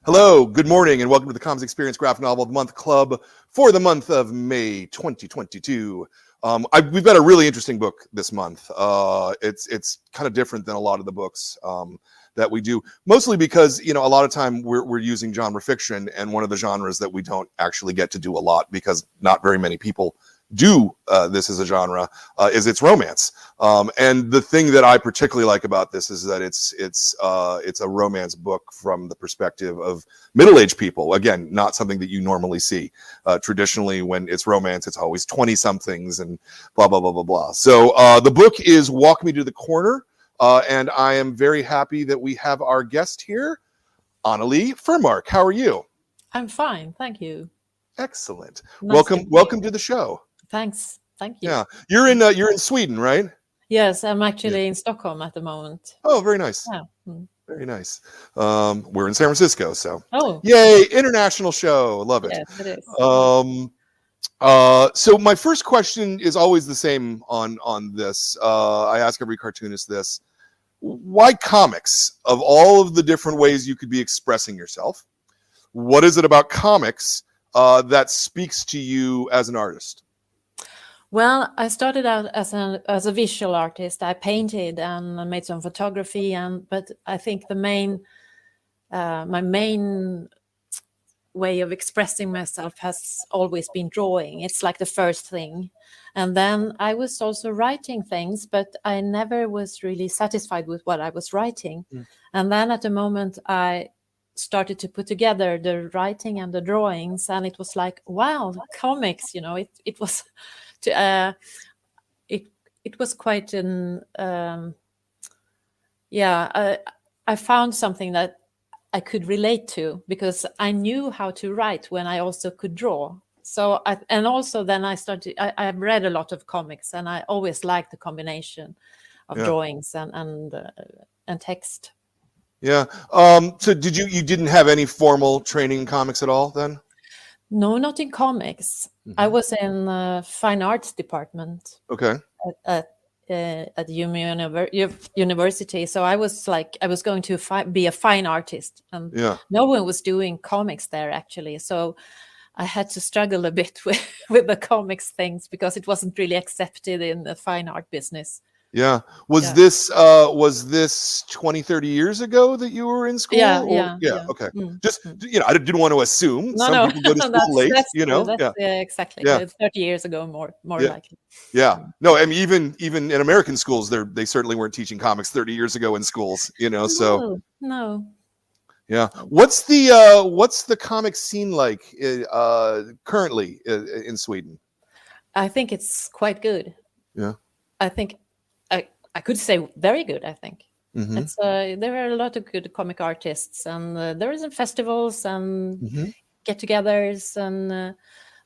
Hello, good morning, and welcome to the Comics Experience Graphic Novel of the Month Club for the month of May 2022. We've got a really interesting book this month. It's kind of different than a lot of the books that we do, mostly because, a lot of time we're using genre fiction, and one of the genres that we don't actually get to do a lot because not very many people do this as a genre is its romance. And the thing that I particularly like about this is that it's a romance book from the perspective of middle-aged people. Again, not something that you normally see. Traditionally, when it's romance, it's always 20-somethings and blah, blah, blah, blah, blah. So the book is Walk Me to the Corner, and I am very happy that we have our guest here, ANELLI FURMARK. How are you? I'm fine, thank you. Excellent. Nice Welcome to the show. Thanks, thank you. Yeah, you're in Sweden, right? Yes, I'm actually in Stockholm at the moment. Oh, very nice. Yeah. Very nice. We're in San Francisco, so yay, international show. Love it. Yes, it is. So my first question is always the same on this. I ask every cartoonist this: why comics? Of all of the different ways you could be expressing yourself, what is it about comics that speaks to you as an artist? Well, I started out as a visual artist. I painted and made some photography, but I think my main way of expressing myself has always been drawing. It's like the first thing. And then I was also writing things, but I never was really satisfied with what I was writing. And then at the moment I started to put together the writing and the drawings, and it was like, wow, comics, it was it was quite an I found something that I could relate to, because I knew how to write when I also could draw. So then I started. I've read a lot of comics, and I always liked the combination of drawings and text. Yeah. So you didn't have any formal training in comics at all then? No, not in comics. I was in fine arts department. Okay. At university. So I was going to be a fine artist, and no one was doing comics there actually. So I had to struggle a bit with the comics things, because it wasn't really accepted in the fine art business. Yeah. Was this 20, 30 years ago that you were in school? Yeah. Okay. Just, I didn't want to assume. Some people go to school late, Exactly. Yeah. 30 years ago, more likely. Yeah. No, I mean, even in American schools, they certainly weren't teaching comics 30 years ago in schools, so. No. Yeah. What's the comic scene like currently in Sweden? I think it's quite good. Yeah. I think I could say very good. I think it's there are a lot of good comic artists, and there is festivals and get-togethers, and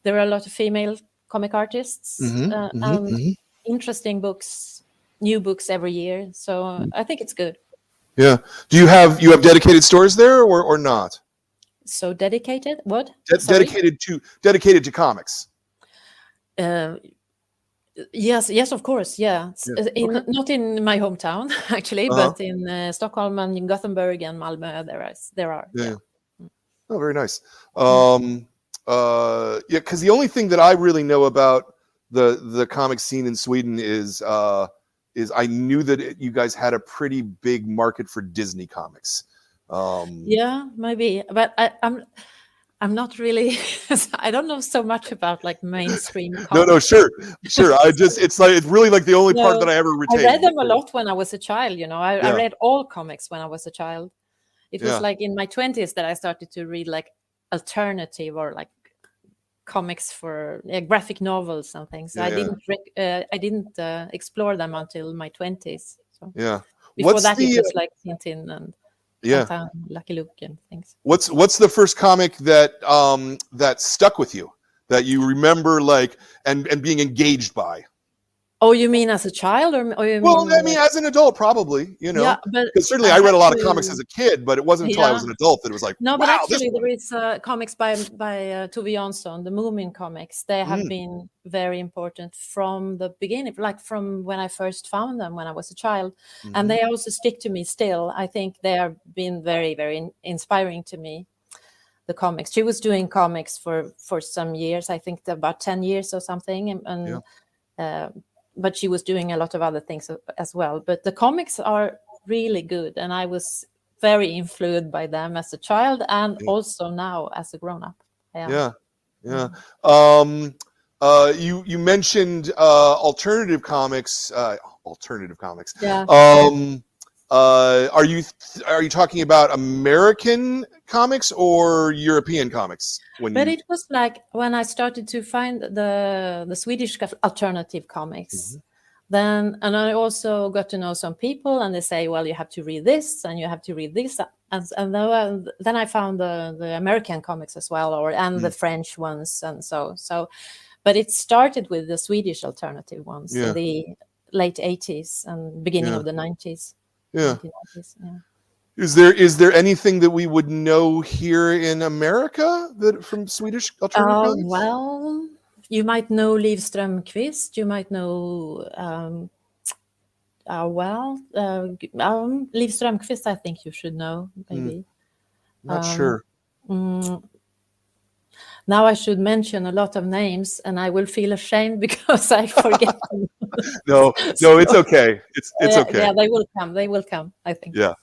there are a lot of female comic artists and interesting books, new books every year. So I think it's good. Yeah. Do you have dedicated stores there or not? So dedicated? What? Dedicated to comics. Yes, of course. Yeah. Not in my hometown actually, but in Stockholm and in Gothenburg and Malmö there are. Yeah. Oh, very nice. Because the only thing that I really know about the comic scene in Sweden is I knew that you guys had a pretty big market for Disney comics. Yeah, maybe, but I'm not really. I don't know so much about like mainstream comics. No, sure. It's really like the only part that I ever retained. I read them a lot when I was a child. I read all comics when I was a child. It was like in my 20s that I started to read like alternative or like comics for graphic novels and things. I didn't explore them until my 20s. So before that, it was like Tintin and Lucky Luke and things. What's the first comic that stuck with you, that you remember like and being engaged by? Oh, you mean as a child, or you mean? I mean, as an adult, probably. Yeah, but because certainly I read a lot of comics as a kid, but it wasn't until I was an adult that it was like, no. But actually, there is comics by Tove Jansson, the Moomin comics. They have been very important from the beginning, like from when I first found them when I was a child, and they also stick to me still. I think they have been very, very inspiring to me. the comics. She was doing comics for some years, I think about 10 years or something, and but she was doing a lot of other things as well. But the comics are really good, and I was very influenced by them as a child, and also now as a grown-up. You mentioned alternative comics. Yeah. Are you talking about American comics or European comics? But it was like when I started to find the Swedish alternative comics, then, and I also got to know some people, and they say, well, you have to read this and you have to read this, and then I found the American comics as well, and the French ones, and so. But it started with the Swedish alternative ones in the late 80s and beginning of the 90s. Yeah. 1990s, Is there anything that we would know here in America that from Swedish alternative comics? Well, you might know Liv Strömquist. You might know Liv Strömquist. I think you should know, maybe. Not sure. Now I should mention a lot of names, and I will feel ashamed because I forget them. No, it's okay. It's okay. Yeah, they will come. They will come, I think. Yeah.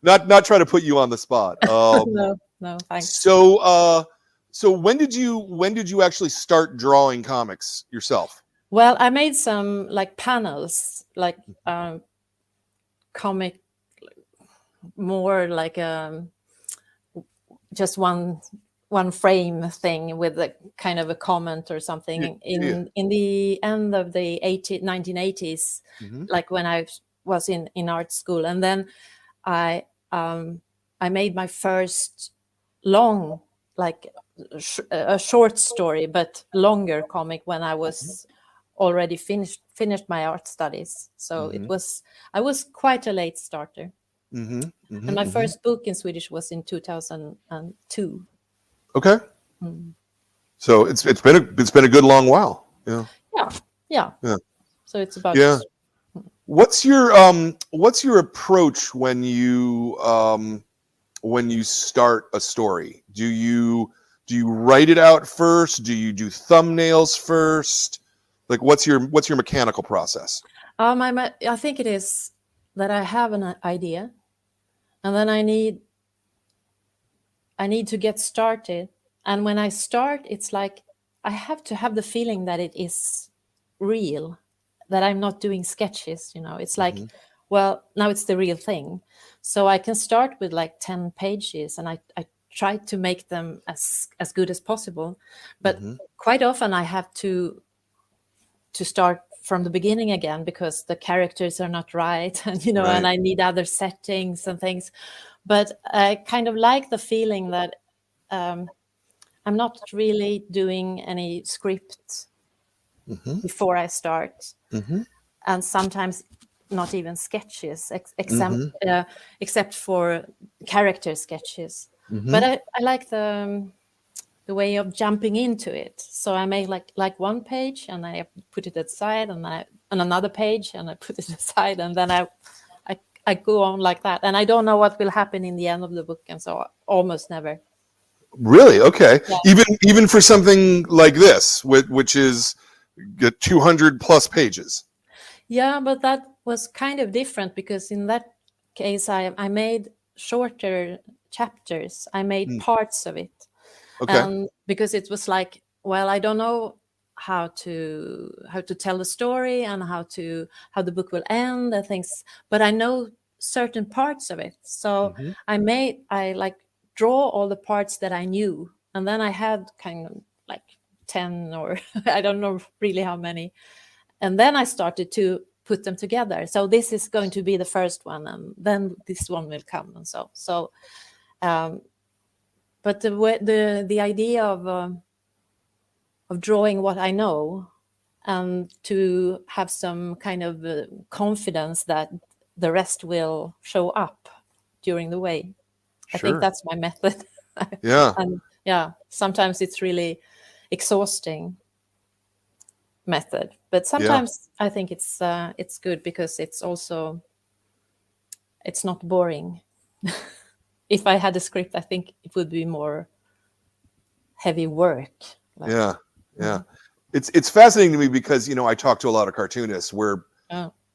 Not try to put you on the spot. No, thanks. So when did you actually start drawing comics yourself? Well, I made some like panels, like comic, more like just one frame thing with a kind of a comment or something in the end of the 1980s, like when I was in art school. And then I made my first long, like a short story, but longer comic when I was already finished my art studies. So I was quite a late starter. And my first book in Swedish was in 2002. Okay. So it's been a good long while. Yeah. So it's about What's your approach when you start a story? Do you write it out first? Do you do thumbnails first? Like what's your mechanical process? I think it is that I have an idea, and then I need to get started. And when I start, it's like I have to have the feeling that it is real, that I'm not doing sketches, It's like, well, now it's the real thing. So I can start with like 10 pages, and I try to make them as good as possible. But quite often I have to start from the beginning again because the characters are not right, and and I need other settings and things. But I kind of like the feeling that I'm not really doing any script before I start, and sometimes not even sketches, except for character sketches. But I like the way of jumping into it. So I make like one page, and I put it aside, and another page, and I put it aside, and then I go on like that. And I don't know what will happen in the end of the book, and so almost never. Really? Okay. Yeah. Even for something like this, which is 200 plus pages. Yeah, but that was kind of different because in that case, I made shorter chapters. I made parts of it. Okay. Because it was like, well, I don't know how to tell the story and how the book will end and things, but I know certain parts of it. So I like draw all the parts that I knew, and then I had kind of like 10 or I don't know really how many, and then I started to put them together. So this is going to be the first one, and then this one will come, and so but the idea of drawing what I know, and to have some kind of confidence that the rest will show up during the way. I think that's my method. Yeah. And sometimes it's really exhausting method, but sometimes I think it's good because it's not boring. If I had a script, I think it would be more heavy work. Like, Yeah. It's fascinating to me because, you know, I talk to a lot of cartoonists. We're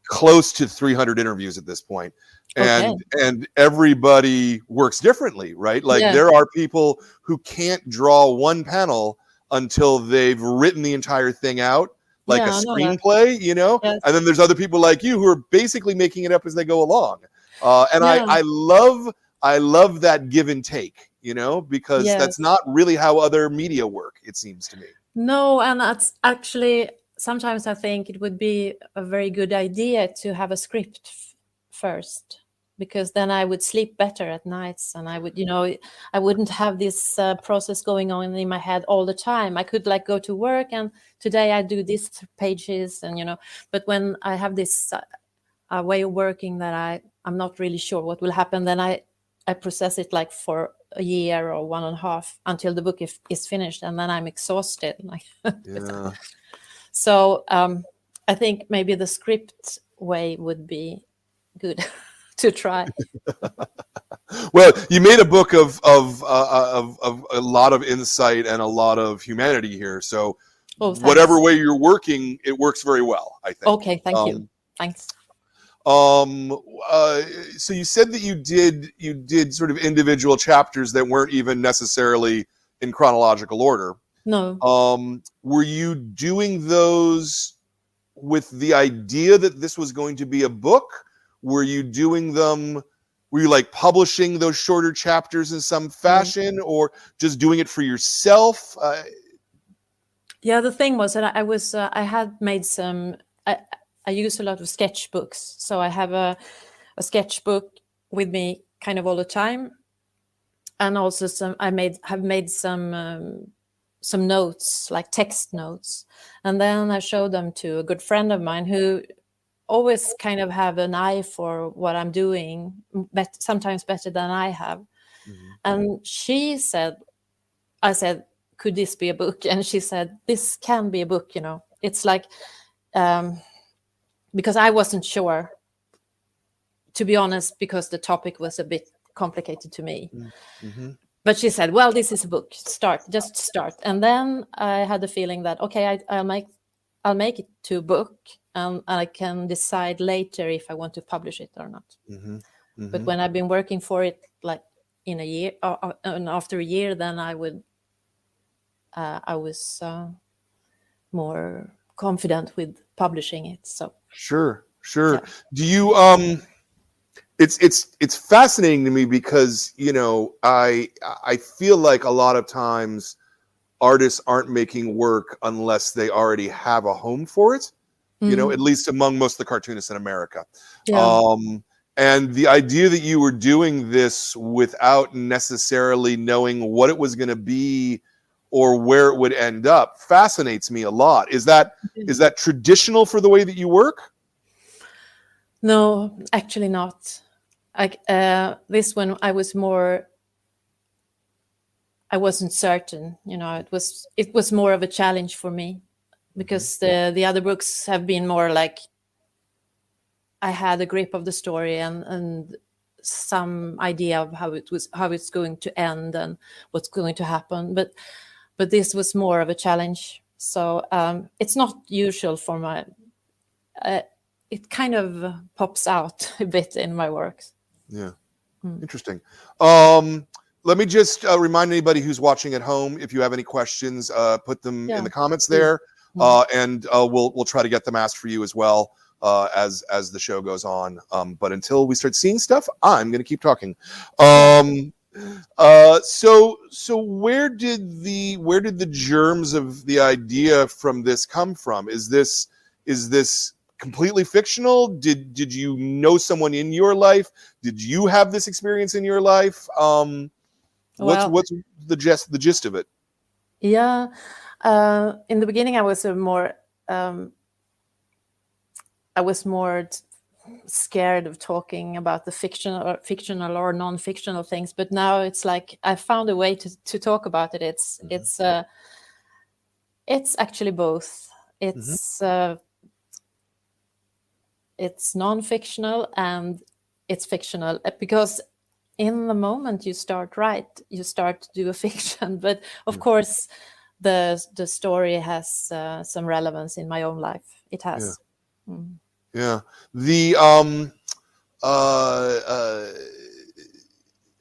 close to 300 interviews at this point. And everybody works differently, right? Like there are people who can't draw one panel until they've written the entire thing out, like a screenplay, you know? Yes. And then there's other people like you who are basically making it up as they go along. And I love that give and take, you know, because that's not really how other media work, it seems to me. No, and that's actually, sometimes I think it would be a very good idea to have a script first, because then I would sleep better at nights, and I would, you know, I wouldn't have this process going on in my head all the time. I could like go to work and today I do these pages, and, you know, but when I have this way of working that I'm not really sure what will happen, then I process it like for a year or 1.5 until the book is finished, and then I'm exhausted. Like, so I think maybe the script way would be good to try. Well, you made a book of a lot of insight and a lot of humanity here. So whatever way you're working, it works very well, I think. Okay, thank you. Thanks. So you said that you did sort of individual chapters that weren't even necessarily in chronological order. No. Were you doing those with the idea that this was going to be a book? Were you like publishing those shorter chapters in some fashion, or just doing it for yourself? Yeah, the thing was that I had made some, I use a lot of sketchbooks. So I have a sketchbook with me kind of all the time. And also have made some notes, like text notes. And then I showed them to a good friend of mine who always kind of have an eye for what I'm doing, sometimes better than I have. And I said, could this be a book? And she said, this can be a book, you know. It's like, because I wasn't sure, to be honest, because the topic was a bit complicated to me. But she said, well, this is a book, just start. And then I had the feeling that, okay, I'll make it to a book, and I can decide later if I want to publish it or not. But when I've been working for it like in a year, and after a year, then I was more confident with publishing it. So sure. Yeah. Do you it's fascinating to me because, you know, I feel like a lot of times artists aren't making work unless they already have a home for it, you know, at least among most of the cartoonists in America. And the idea that you were doing this without necessarily knowing what it was going to be or where it would end up fascinates me a lot. Is that traditional for the way that you work? No, actually not. This one I wasn't certain, you know. It was more of a challenge for me, because the other books have been more like I had a grip of the story and some idea of how it's going to end and what's going to happen, but this was more of a challenge. So it's not usual for my it kind of pops out a bit in my works. Yeah. Interesting. Let me just remind anybody who's watching at home, if you have any questions, put them in the comments there, and we'll try to get them asked for you as well as the show goes on. But until we start seeing stuff, I'm going to keep talking. So where did the germs of the idea from this come from? Is this completely fictional? Did you know someone in your life? Did you have this experience in your life? What's the gist of it? Yeah, in the beginning, I was more scared of talking about the fictional or non-fictional things. But now it's like I found a way to talk about it. It's actually both. It's non-fictional and it's fictional, because in the moment you start you start to do a fiction. But of course, the story has some relevance in my own life. It has. Yeah. The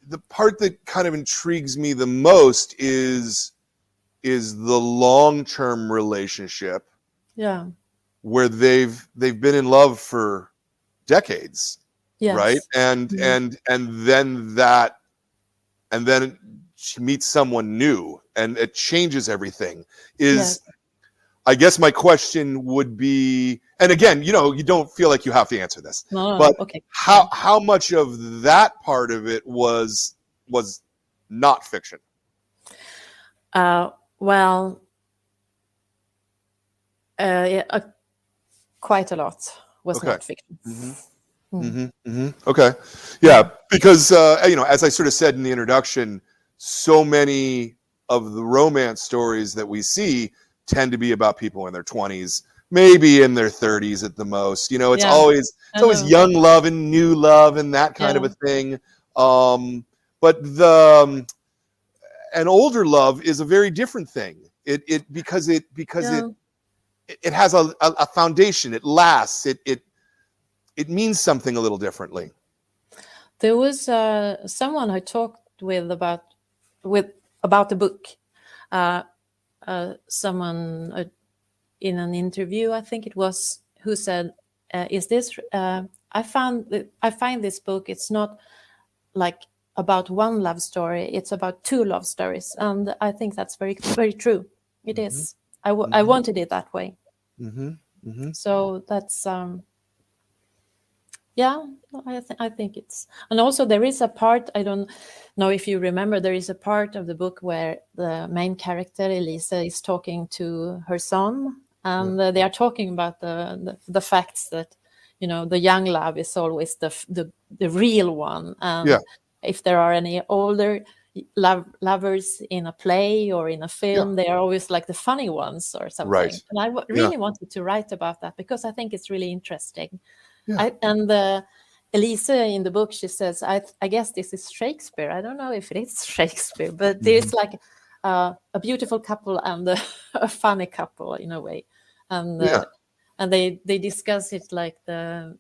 the part that kind of intrigues me the most is the long-term relationship. Yeah. Where they've been in love for decades. Yes. Right? And then she meets someone new and it changes everything. I guess my question would be, and again, you don't feel like you have to answer this, but okay. how much of that part of it was not fiction? Well, quite a lot was not fiction. Okay. Yeah, because as I sort of said in the introduction, so many of the romance stories that we see tend to be about people in their 20s, maybe in their 30s at the most. It's always young love and new love and that kind of a thing. But an older love is a very different thing. Because it has a foundation. It lasts. It means something a little differently. There was someone I talked with about the book. Someone in an interview, I think it was, who said, "Is this? I find this book. It's not like about one love story. It's about two love stories," and I think that's very, very true. It is. I wanted it that way. So that's. Yeah, I think it's, and also there is a part, I don't know if you remember, there is a part of the book where the main character Elisa is talking to her son, and they are talking about the facts that the young love is always the real one, and if there are any older lovers in a play or in a film, they are always like the funny ones or something. Right. And I really wanted to write about that because I think it's really interesting. Yeah. Elisa in the book, she says, I guess this is Shakespeare. I don't know if it is Shakespeare, but there's like a beautiful couple and a funny couple in a way. And they discuss it like the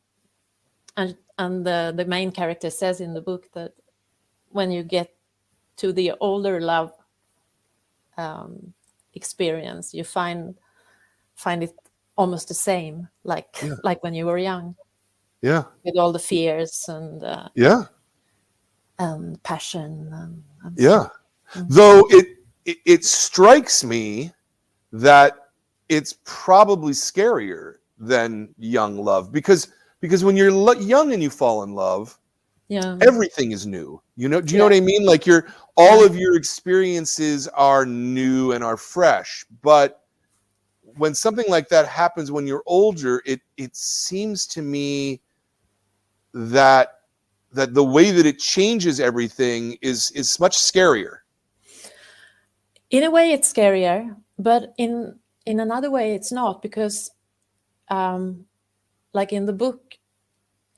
main character says in the book that when you get to the older love experience, you find it almost the same, like when you were young. Yeah. With all the fears and passion and stuff. Though it strikes me that it's probably scarier than young love because when you're young and you fall in love, everything is new. Do you know what I mean? Like all of your experiences are new and are fresh, but when something like that happens when you're older, it seems to me that the way that it changes everything is much scarier. In a way, it's scarier, but in another way, it's not, because, like in the book,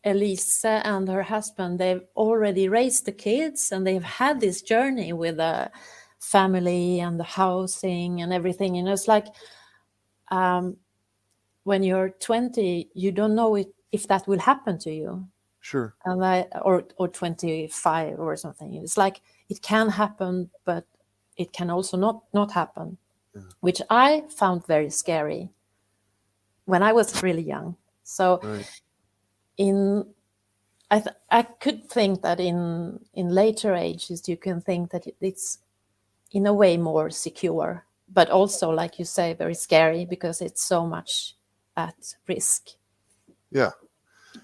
Elisa and her husband, they've already raised the kids and they've had this journey with the family and the housing and everything. It's like when you're 20, you don't know if that will happen to you. Sure. And or 25 or something. It's like it can happen, but it can also not happen, which I found very scary when I was really young. So I could think that in later ages you can think that it's in a way more secure, but also, like you say, very scary because it's so much at risk.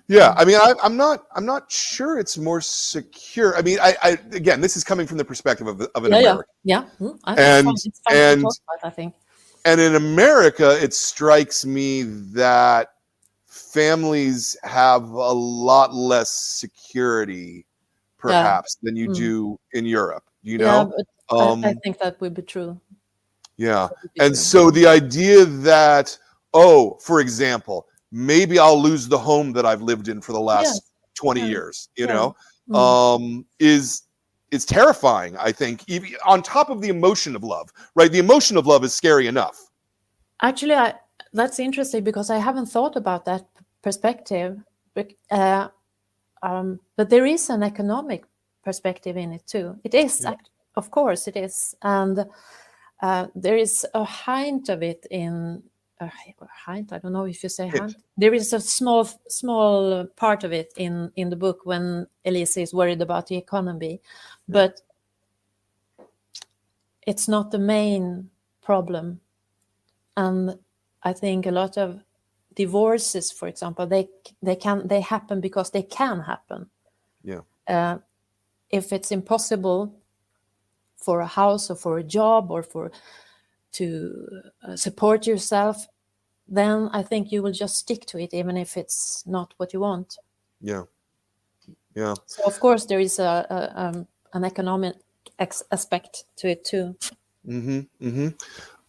Yeah, I mean, I'm not sure it's more secure. I mean, I again, this is coming from the perspective of an American. It's fun to talk about, I think. And in America, it strikes me that families have a lot less security, perhaps, than you do in Europe. You know, I think that would be true. Yeah, and so the idea that, for example, maybe I'll lose the home that I've lived in for the last 20 years, you know, is terrifying. I think, even on top of the emotion of love, right? The emotion of love is scary enough. Actually, that's interesting because I haven't thought about that perspective. But there is an economic perspective in it too. It is, of course, it is, and there is a hint of it in a hint. I don't know if you say hint. There is a small part of it in the book when Elise is worried about the economy, but it's not the main problem. And I think a lot of divorces, for example, they happen because they can happen. Yeah. If it's impossible for a house or for a job or to support yourself, then I think you will just stick to it, even if it's not what you want. Yeah. Yeah. So of course there is an economic aspect to it too. Mm-hmm. Mm-hmm.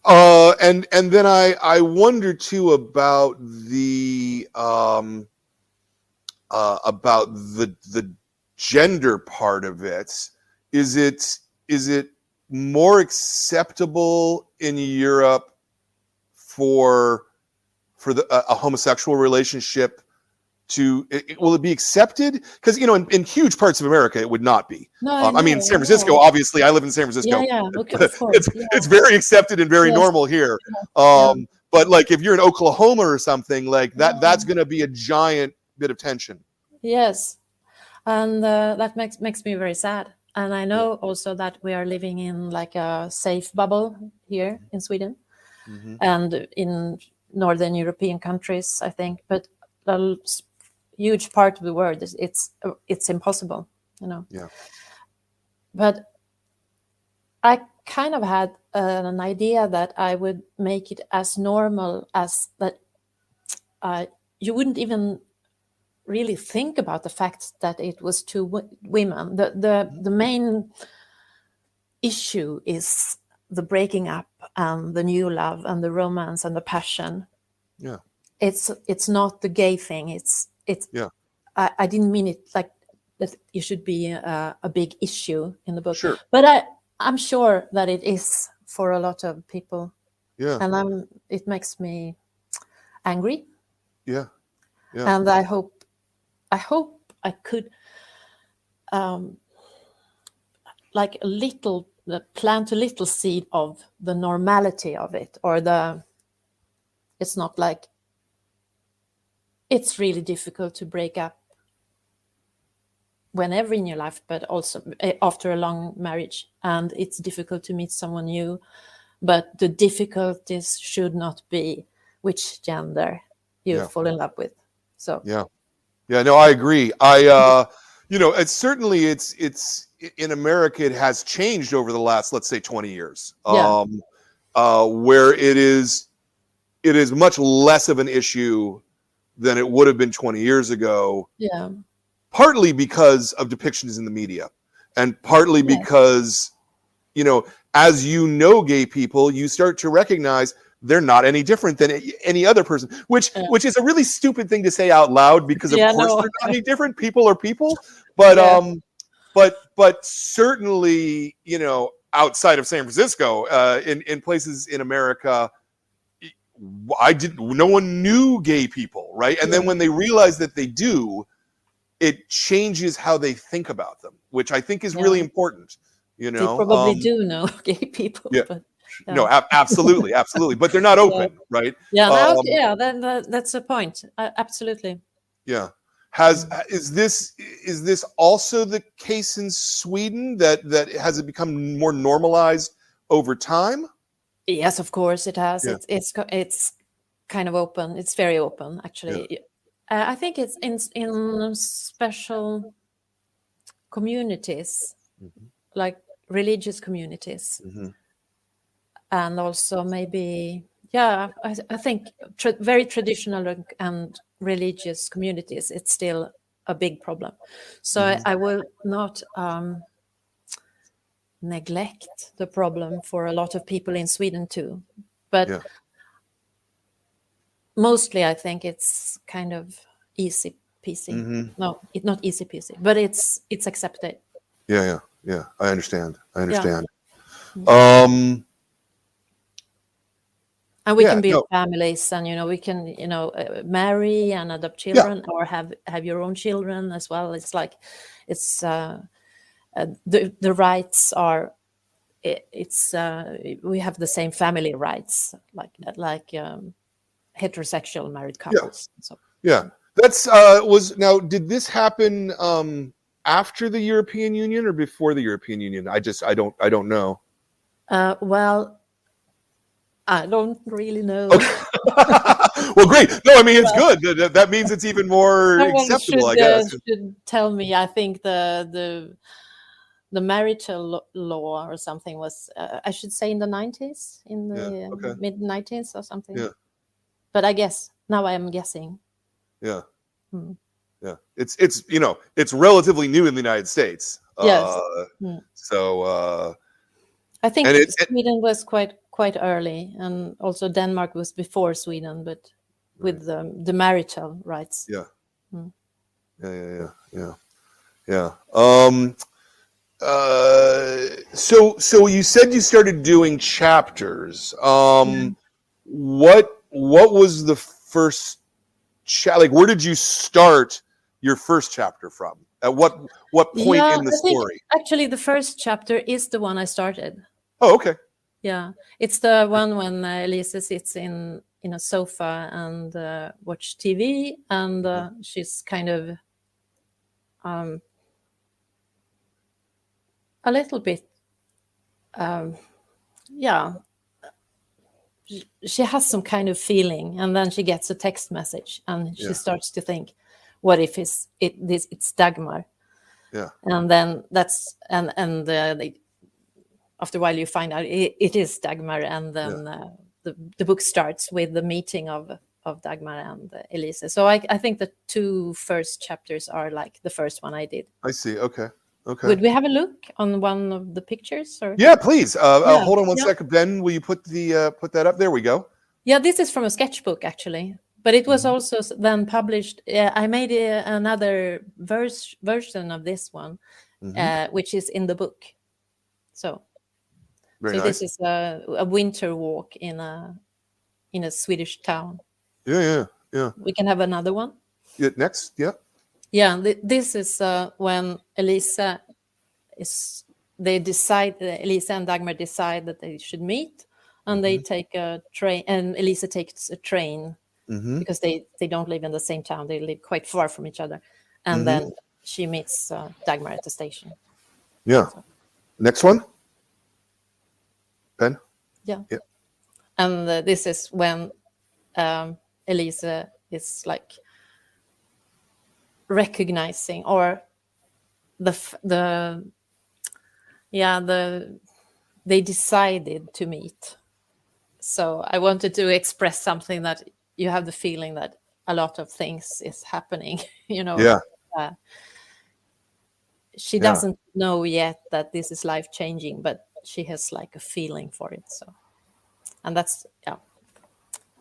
And then I wonder too about the gender part of it. Is it more acceptable in Europe for a homosexual relationship will it be accepted? Because in huge parts of America it would not be. I mean, San Francisco, obviously, I live in San Francisco. Okay, of course. It's very accepted and very normal here. But like if you're in Oklahoma or something like that, that's going to be a giant bit of tension. Yes, and that makes me very sad. And I know also that we are living in like a safe bubble here in Sweden and in Northern European countries, I think. But a huge part of the world it's impossible, Yeah. But I kind of had an idea that I would make it as normal as that. You wouldn't even really think about the fact that it was two women. The main issue is the breaking up and the new love and the romance and the passion. Yeah. It's not the gay thing. It's I didn't mean it like that it should be a big issue in the book. Sure. But I'm sure that it is for a lot of people. Yeah. And it makes me angry. Yeah. Yeah. And I hope I could like plant a little seed of the normality of it, or it's not like it's really difficult to break up whenever in your life, but also after a long marriage, and it's difficult to meet someone new, but the difficulties should not be which gender you fall in love with. So no, I agree. It's certainly it's in America it has changed over the last, let's say, 20 years, where it is much less of an issue than it would have been 20 years ago. Yeah. Partly because of depictions in the media, and partly because, as gay people, you start to recognize they're not any different than any other person, which is a really stupid thing to say out loud, because of course they're not any different. People are people, but but certainly, outside of San Francisco, in places in America, no one knew gay people, right? And then when they realize that they do, it changes how they think about them, which I think is really important. They probably do know gay people. Yeah. But, no, absolutely, but they're not open, right? Then that's the point. Absolutely. Yeah. Is this also the case in Sweden? That has it become more normalized over time? Yes, of course it has. Yeah. It's kind of open. It's very open, actually. Yeah. I think it's in special communities, like religious communities, and also maybe, I think very traditional and religious communities, it's still a big problem. So I will not neglect the problem for a lot of people in Sweden too, but mostly I think it's kind of easy peasy. Mm-hmm. No, it's not easy peasy, but it's accepted. Yeah. I understand. Yeah. And we Yeah. can build No. families, and we can marry and adopt Yeah. children, or have your own children as well. It's like it's the rights are it's we have the same family rights like heterosexual married couples. So Yeah. That's did this happen after the European Union or before the European Union? I don't know. well, I don't really know. Okay. Well, great. No, I mean it's good. That means it's even more Someone acceptable, I guess. should tell me. I think the marital law or something was, I should say, in the 90s, in the Okay. mid 90s or something. Yeah. But I guess now I am guessing. Yeah. Hmm. Yeah. It's relatively new in the United States. Yes. So I think and Sweden was quite early, and also Denmark was before Sweden, but with the marital rights. Yeah. Hmm. Yeah. So you said you started doing chapters. What was the first like where did you start your first chapter from? At what point in the I think story? actually the first chapter is the one I started. Oh, okay. Yeah, it's the one when Elisa sits in a sofa and watch TV, and she's kind of a little bit, she has some kind of feeling, and then she gets a text message, and she starts to think, what if it's Dagmar? Yeah. And then after a while you find out it is Dagmar, and then the book starts with the meeting of Dagmar and Elise. So I think the two first chapters are like the first one I did. I see. Okay. Would we have a look on one of the pictures? Or? Yeah, please. Hold on one second. Ben, will you put that up? There we go. Yeah, this is from a sketchbook actually, but it was also then published. I made another version of this one, which is in the book. So Very nice. This is a winter walk in a Swedish town. Yeah. We can have another one. Yeah, next. Yeah. Yeah, this is when Elisa Elisa and Dagmar decide that they should meet, and they take a train, and Elisa takes a train because they don't live in the same town. They live quite far from each other, and then she meets Dagmar at the station. Yeah. So. Next one. Ben? Yeah. And this is when Elisa is like recognizing, or they decided to meet. So I wanted to express something that you have the feeling that a lot of things is happening, Yeah. She doesn't know yet that this is life-changing, but she has like a feeling for it. So, and that's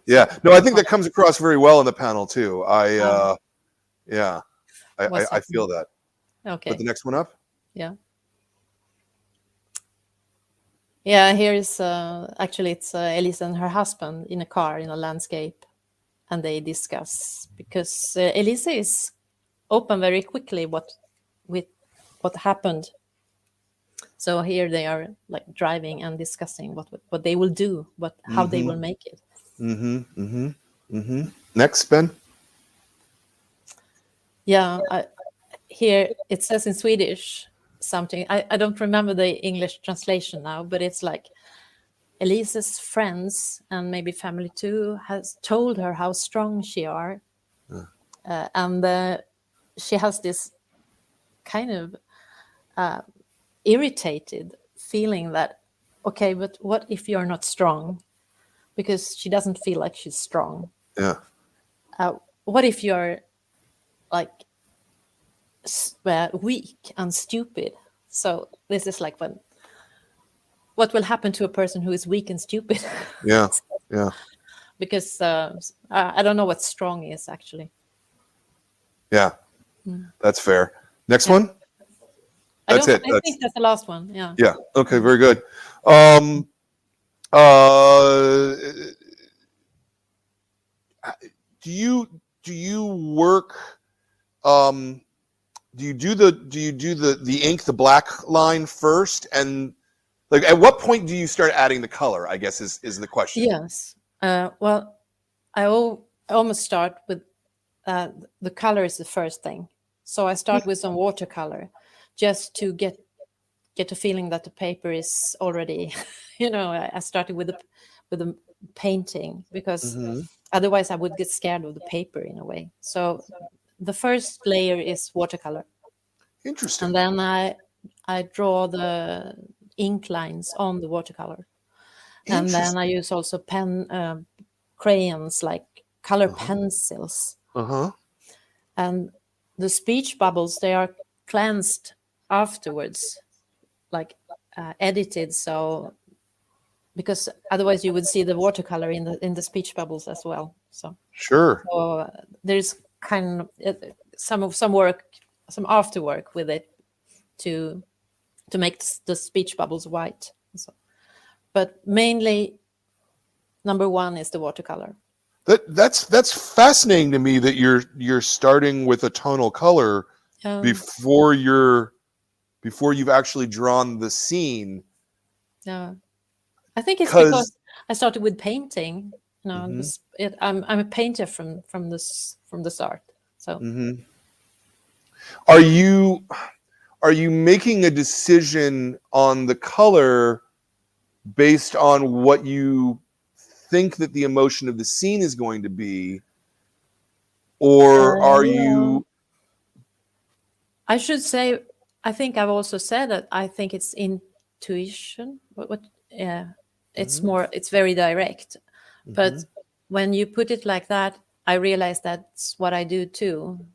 Yeah. No, I think that comes across very well in the panel too. I feel that. Okay. Put the next one up. Yeah. Yeah, here is actually it's Elisa and her husband in a car in a landscape, and they discuss, because Elisa is open very quickly what happened. So here they are like driving and discussing what they will do, how they will make it. Next, Ben. Yeah, here it says in Swedish something. I don't remember the English translation now, but it's like Elisa's friends and maybe family too has told her how strong she are, and she has this kind of irritated feeling that, okay, but what if you're not strong? Because she doesn't feel like she's strong. Yeah. What if you're like weak and stupid? So this is like what will happen to a person who is weak and stupid? Yeah. Because I don't know what strong is actually. Yeah, Mm. that's fair. Next Yeah. one. That's it. I think that's the last one. Yeah. Yeah. Okay. Very good. Uh, do you work? Do you do the ink, the black line first, and like at what point do you start adding the color? I guess is the question. Yes. Well, I almost start with the color is the first thing. So I start with some watercolor, just to get a feeling that the paper is already, I started with the painting, because Mm-hmm. otherwise I would get scared of the paper in a way. So the first layer is watercolor, Interesting. and then I draw the ink lines on the watercolor, and then I use also crayons, like color pencils, Uh-huh. and the speech bubbles, they are cleansed afterwards, like edited, so because otherwise you would see the watercolor in the speech bubbles as well. So Sure. there's kind of some work, some after work with it to make the speech bubbles white. So, but mainly number one is the watercolor. That's fascinating to me that you're starting with a tonal color before you've actually drawn the scene. Yeah, I think it's 'Cause because I started with painting. I'm a painter from the start. So are you making a decision on the color based on what you think that the emotion of the scene is going to be, or are you? I should say, I think I've also said that I think it's intuition. Yeah, it's more, it's very direct. But when you put it like that, I realize that's what I do too.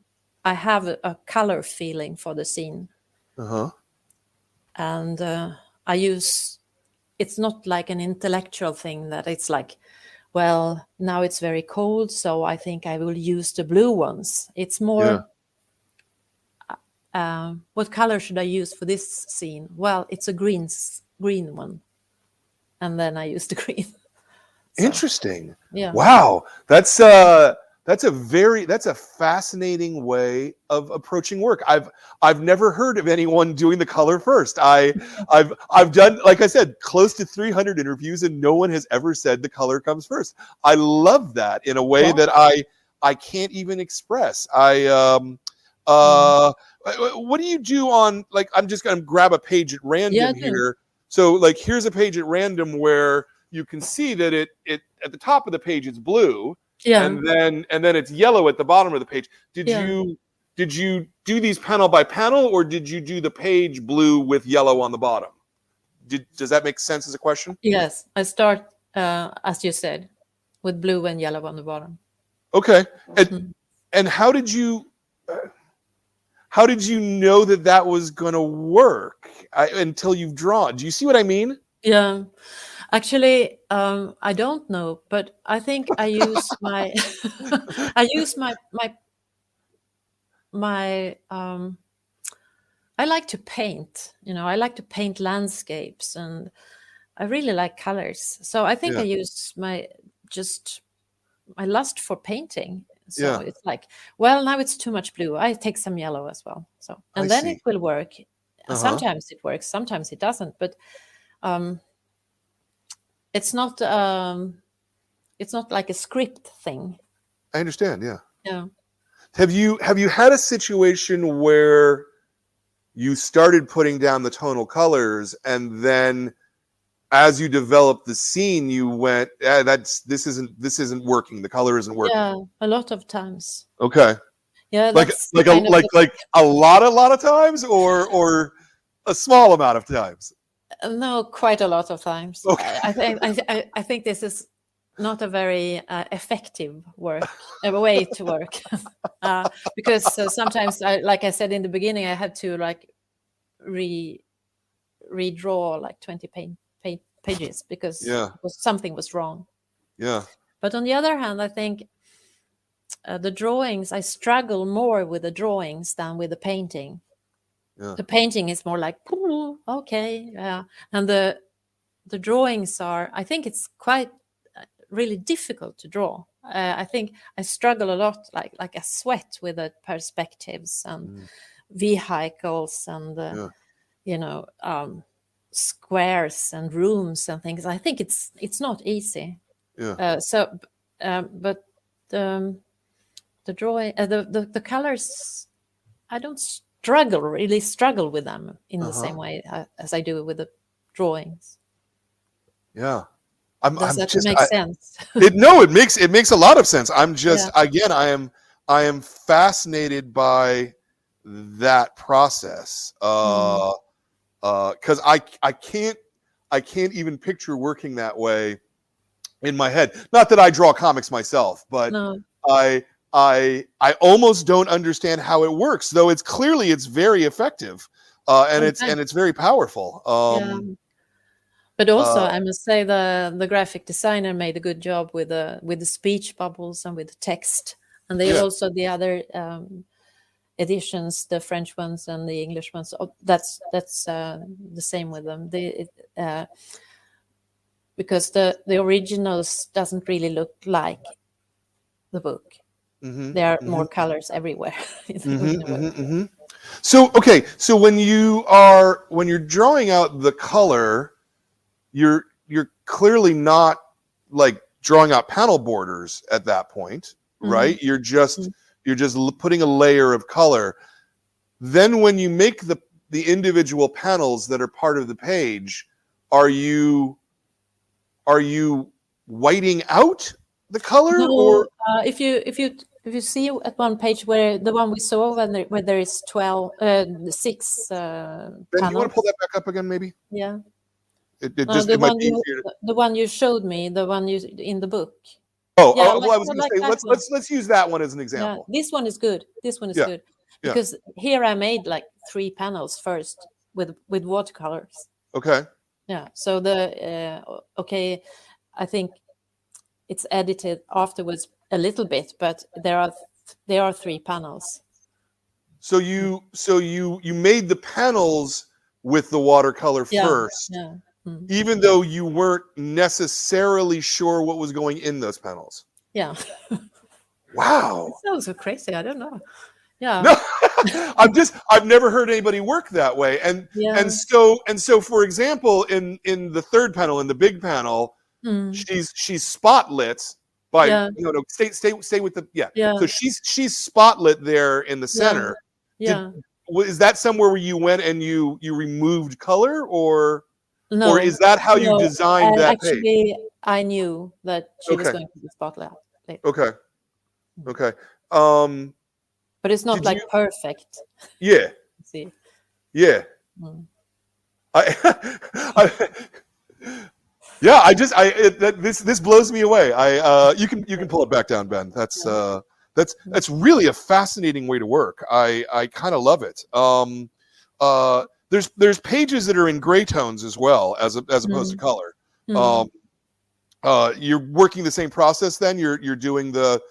I have a color feeling for the scene. And I use, it's not like an intellectual thing that it's like, well, now it's very cold, so I think I will use the blue ones. It's more, what color should I use for this scene? Well, it's a green one, and then I use the green. So, Interesting. yeah. Wow, that's a fascinating way of approaching work. I've never heard of anyone doing the color first. I've done, like I said, close to 300 interviews, and no one has ever said the color comes first. I love that in a way that I can't even express. What do you do on, like, I'm just going to grab a page at random here. So like here's a page at random where you can see that it at the top of the page it's blue, and then it's yellow at the bottom of the page. Did you do these panel by panel, or did you do the page blue with yellow on the bottom? Does that make sense as a question? Yes, I start as you said, with blue and yellow on the bottom. Okay, and how did you know that was going to work until you've drawn? Do you see what I mean? Yeah. Actually, I don't know, but I think I use my I use my I like to paint, I like to paint landscapes, and I really like colors. So I think I use my lust for painting. So it's like, well, now it's too much blue. I take some yellow as well. So, and then it will work. Sometimes it works, sometimes it doesn't, but it's not like a script thing. I understand. Yeah. Yeah. Have you had a situation where you started putting down the tonal colors, and then as you developed the scene, you went, this isn't working. The color isn't working. Yeah, a lot of times. Okay. Yeah, like a lot of times, or a small amount of times. No, quite a lot of times. Okay. I think this is not a very effective way to work, because sometimes, like I said in the beginning, I had to like redraw like 20 pages because something was wrong. Yeah. But on the other hand, I think the drawings, I struggle more with the drawings than with the painting. Yeah. The painting is more like, "Ooh, okay, yeah," and the drawings are. I think it's quite really difficult to draw. I think I struggle a lot, like I sweat with the perspectives and vehicles and Yeah. you know, squares and rooms and things. I think it's not easy. Yeah. But the drawing, the colors, I don't really struggle with them in the same way as I do with the drawings. Yeah. Does I'm that just make sense? it makes a lot of sense. I'm just Yeah. again I am fascinated by that process. Because I can't even picture working that way in my head. Not that I draw comics myself, but No. I almost don't understand how it works, though it's very effective, and Okay. it's very powerful. Yeah. But also, uh, I must say the graphic designer made a good job with the speech bubbles and with the text, and they Yeah. also the other editions, the French ones and the English ones. That's the same with them. Because the originals doesn't really look like the book. There are more colors everywhere. So okay, so when you're drawing out the color, you're clearly not like drawing out panel borders at that point, right? You're just putting a layer of color. Then when you make the individual panels that are part of the page, are you whiting out the color? No, Or if you see at one page where the one we saw where there is 6 Ben, do you want panels. to pull that back up again, maybe? Yeah. It might be easier. The one you showed me, the one you in the book. Oh, Yeah, well, I was going to say that one. let's use that one as an Yeah, example. this one is good. This one is Yeah, good yeah. because here I made like 3 panels first with watercolors. Okay. Yeah. So I think it's edited afterwards a little bit, but there are 3 panels. So you made the panels with the watercolor first, Yeah. even though you weren't necessarily sure what was going in those panels. Yeah. Wow. It sounds so crazy. I don't know. Yeah. No, I've never heard anybody work that way. And so for example, in the third panel, in the big panel, she's spotlit by stay with the So she's spotlit there in the center. Is that somewhere where you went and you removed color, or is that how you designed that page? Actually, I knew that she was going to be spotlight. Okay. But it's not like perfect. Yeah. See. Yeah. This blows me away. You can pull it back down, Ben. That's really a fascinating way to work. I kind of love it. There's pages that are in gray tones as well as opposed to color. You're working the same process then. You're doing the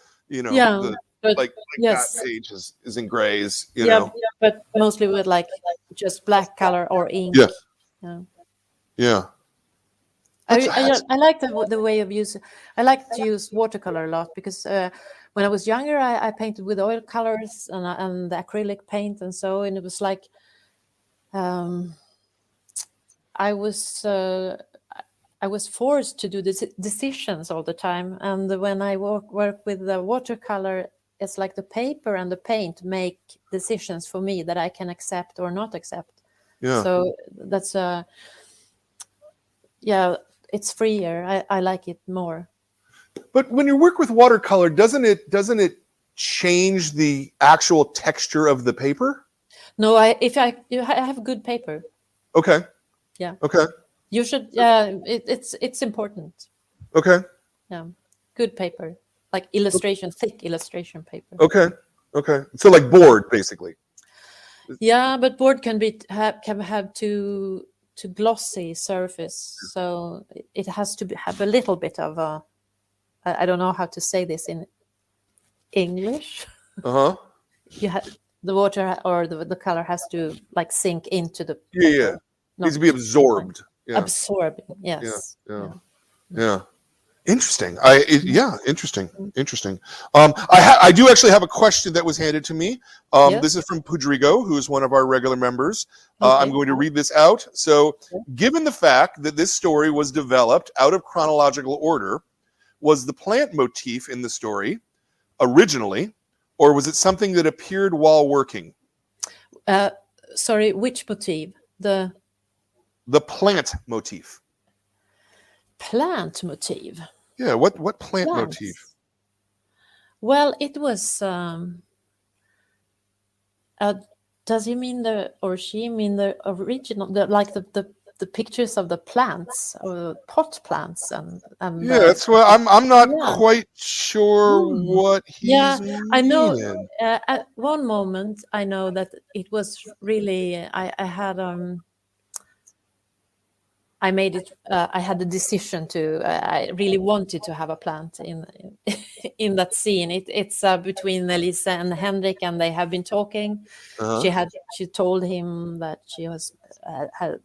that page is in grays. You know. But mostly with like just black color or ink. Yeah. I like the way of using. I like to use watercolor a lot because when I was younger, I painted with oil colors and the acrylic paint and so, and it was like I was forced to do the decisions all the time, and when I work with the watercolor, it's like the paper and the paint make decisions for me that I can accept or not accept. Yeah. So that's it's freer. I like it more. But when you work with watercolor, doesn't it change the actual texture of the paper? No, I have good paper. Okay. Yeah. Okay. You should. It's important. Okay. Yeah, good paper, like thick illustration paper. Okay. Okay. So like board, basically. Yeah, but board can have too glossy surface, so it has to have a little bit of a. I don't know how to say this in English. Uh-huh. You have the water or the color has to like sink into the Yeah, paper. yeah. Needs to be absorbed. Yeah. Absorbing. Yeah. Yes. Yeah. Yeah. Yeah. Interesting. Yeah, interesting. Interesting. I do actually have a question that was handed to me. Yes. This is from Pudrigo, who is one of our regular members. Okay. I'm going to read this out. So, given the fact that this story was developed out of chronological order, was the plant motif in the story originally, or was it something that appeared while working? Sorry, which motif? The plant motif. plant motif. Yeah, what plant Plants. motif? Well, it was. Does he mean or she mean the original, the pictures of the plants or pot plants and Yeah, that's what I'm not Yeah. quite sure what he's Yeah, I know. meaning. At one moment, I know that it was really. I had I made it. I had the decision to. I really wanted to have a plant in that scene. It's between Elisa and Henrik, and they have been talking. Uh-huh. She told him that she was had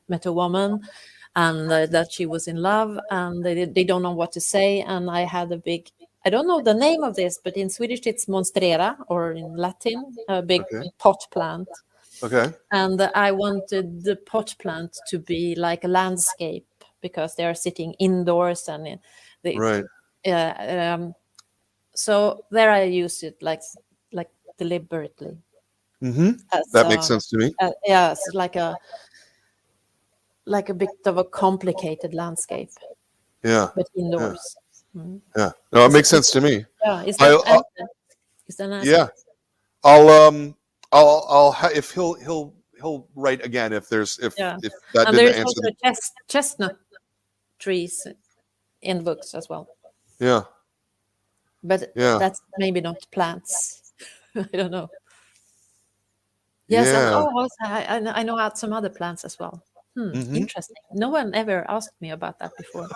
met a woman, and that she was in love, and they don't know what to say. And I had a big. I don't know the name of this, but in Swedish it's monstera, or in Latin a big pot plant. Okay. And I wanted the pot plant to be like a landscape because they are sitting indoors and Right. So there I use it like deliberately. Mm-hmm. That makes sense to me. Yeah, it's like a bit of a complicated landscape. Yeah. But indoors. Yeah. Yeah. No, it makes sense to me. Yeah. Is that an answer? Yeah. If he'll write again if that And didn't there's answer. also chestnut trees in books as well. Yeah. But Yeah. that's maybe not plants. I don't know. Yes, Yeah. and I know some other plants as well. Interesting. No one ever asked me about that before.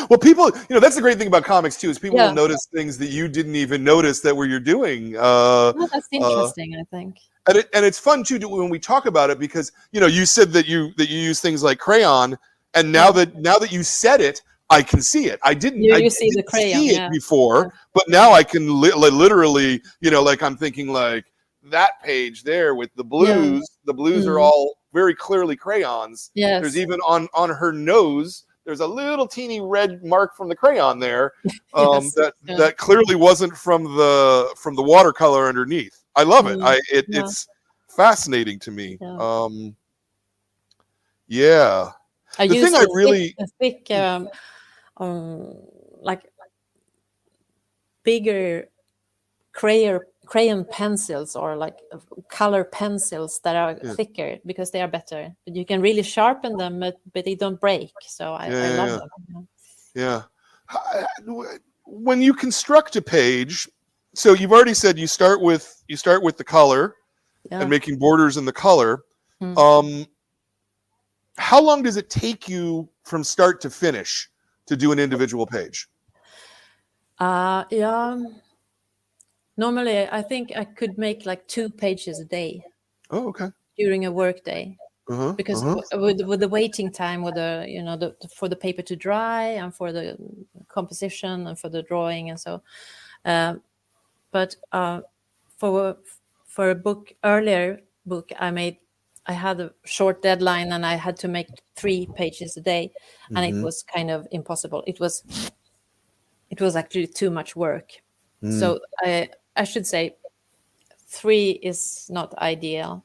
Well, people, that's the great thing about comics too, is people Yeah. will notice things that you didn't even notice that you're doing. Well, that's interesting, I think. And it's fun too when we talk about it, because you said that you use things like crayon, and now that you said it, I can see it. I didn't. You I see the didn't crayon see it before, but now I can literally, like I'm thinking like that page there with the blues. Yeah. The blues are all very clearly crayons. Yes. There's even on her nose, there's a little teeny red mark from the crayon there. That clearly wasn't from the watercolor underneath. I love it. It's fascinating to me. Yeah. I the use thing I really a thick like bigger crayon pencils, or like color pencils that are thicker, because they are better. But you can really sharpen them, but they don't break. So I love them. Yeah. When you construct a page, so you've already said you start with the color and making borders in the color. How long does it take you from start to finish to do an individual page? Normally, I think I could make like 2 pages a day. Oh, okay. During a work day, because with the waiting time, with for the paper to dry, and for the composition, and for the drawing, and so. But for a earlier book I had a short deadline, and I had to make 3 pages a day, and it was kind of impossible. It was actually too much work. So I should say 3 is not ideal.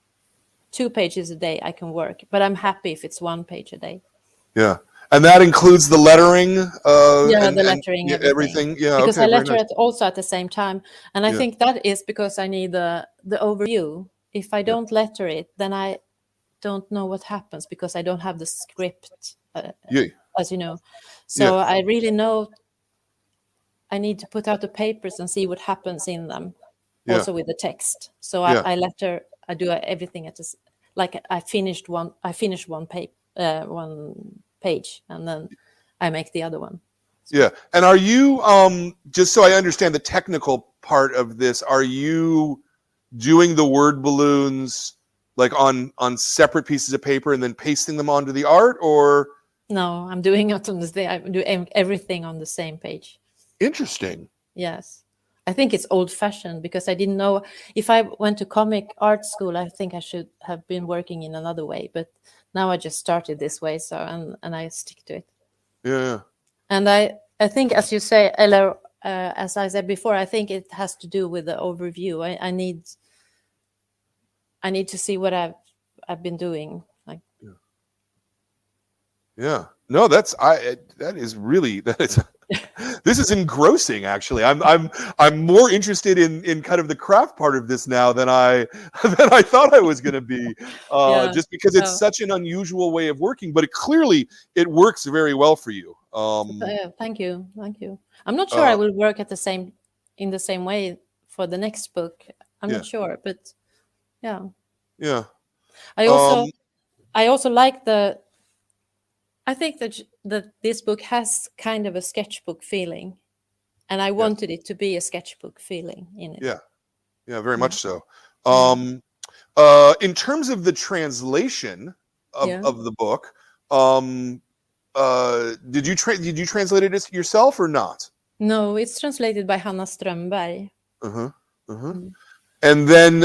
2 pages a day I can work, but I'm happy if it's 1 page a day. Yeah, and that includes the lettering. The lettering, everything. Yeah, because I letter nice. it also at the same time, and I think that is because I need the overview. If I don't letter it, then I don't know what happens, because I don't have the script, as you know. So I really know I need to put out the papers and see what happens in them, also with the text. So I letter. I do everything at this. Like I finished one page, and then I make the other one. Yeah. And are you, just so I understand the technical part of this, are you doing the word balloons like on separate pieces of paper and then pasting them onto the art, or? No, I'm doing it on this. I do everything on the same page. Interesting. Yes. I think it's old-fashioned because I didn't know if I went to comic art school, I think I should have been working in another way. But now I just started this way, so and I stick to it. Yeah. And I think, as you say, Ella, as I said before, I think it has to do with the overview. I need to see what I've been doing. Like, yeah. No, that is really this is engrossing. Actually, I'm more interested in kind of the craft part of this now than I thought I was going to be. Just because it's such an unusual way of working, but it works very well for you. Thank you. I'm not sure I will work in the same way for the next book. I'm not sure, but yeah. Yeah. I also like I think that this book has kind of a sketchbook feeling, and I wanted it to be a sketchbook feeling in it. Yeah. Yeah, very much so. In terms of the translation of the book, did you translate it yourself or not? No, it's translated by Hanna Strömberg. And then